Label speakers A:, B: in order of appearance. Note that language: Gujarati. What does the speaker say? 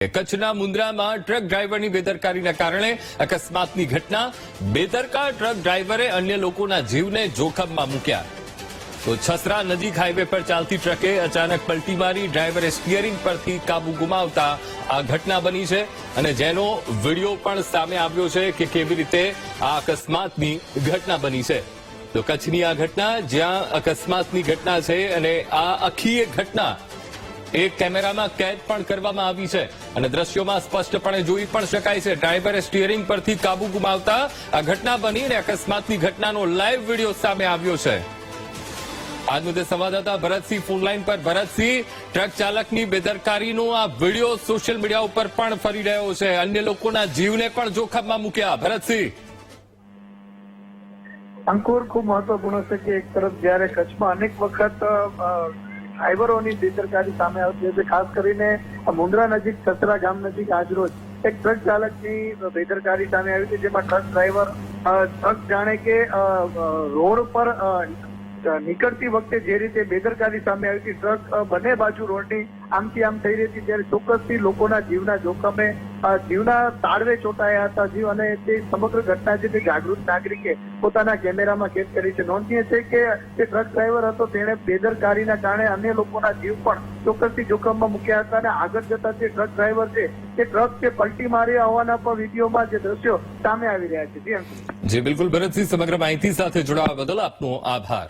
A: કચ્છના મુન્દ્રામાં ટ્રક ડ્રાઈવરની બેદરકારીના કારણે અકસ્માતની ઘટના. બેદરકાર ટ્રક ડ્રાઈવરે અન્ય લોકોના જીવને જોખમમાં મૂક્યા. તો છસરા નજીક હાઈવે પર ચાલતી ટ્રકે અચાનક પલટી મારી ડ્રાઈવરે સ્ટીયરિંગ પરથી કાબુ ગુમાવતા આ ઘટના બની છે અને જેનો વિડીયો પણ સામે આવ્યો છે કે કેવી રીતે આ અકસ્માતની ઘટના બની છે. તો કચ્છની આ ઘટના જ્યાં અકસ્માતની ઘટના છે અને આ આખી એક ઘટના એક કેમેરામાં કેદ પણ કરવામાં આવી છે અને દ્રશ્યોમાં સ્પષ્ટપણે જોઈ પણ શકાય છે. ડ્રાઈવરે સ્ટીયરિંગ પરથી કાબુ ગુમાવતા આ ઘટના બની અને અકસ્માતની ઘટનાનો લાઈવ વિડીયો સામે આવ્યો છે. આજ મુદ્દે સંવાદદાતા ભરતસિંહ ફોનલાઈન પર. ભરતસિંહ, ટ્રક ચાલકની બેદરકારીનો આ વિડીયો સોશિયલ મીડિયા ઉપર પણ ફરી રહ્યો છે, અન્ય લોકોના જીવને પણ જોખમમાં મૂક્યા. ભરતસિંહ,
B: અંકુર, ખૂબ મહત્વપૂર્ણ છે કે એક તરફ જયારે કચ્છમાં અનેક વખત ડ્રાઈવરોની બેદરકારી સામે આવતી હતી, ખાસ કરીને મુન્દ્રા નજીક છસરા ગામ નજીક આજરોજ એક ટ્રક ચાલકની બેદરકારી સામે આવી હતી, જેમાં ટ્રક ડ્રાઈવર ટ્રક જાણે કે રોડ પર નીકળતી વખતે જે રીતે બેદરકારી સામે આવી હતી, ટ્રક બંને બાજુ રોડની આમથી આમ થઈ રહી હતી, ત્યારે ચોક્કસથી લોકોના જીવના જોખમે જીવના તાળવે ચોંટાયા હતા જીવ, અને તે સમગ્ર ઘટના છે તે જાગૃત નાગરિકે પોતાના કેમેરામાં કેદ કરી છે. નોંધનીય છે કે જે ટ્રક ડ્રાઈવર હતો તેણે બેદરકારીના કારણે અન્ય લોકોના જીવ પણ ચોક્કસથી જોખમમાં મૂક્યા હતા અને આગળ જતા જે ટ્રક ડ્રાઈવર છે તે ટ્રક જે પલટી માર્યા હોવાના પણ વિડીયોમાં જે દ્રશ્યો સામે આવી રહ્યા છે.
A: જી બિલકુલ ભરતસિંહ, સમગ્ર માહિતી સાથે જોડાવા બદલ આપનો આભાર.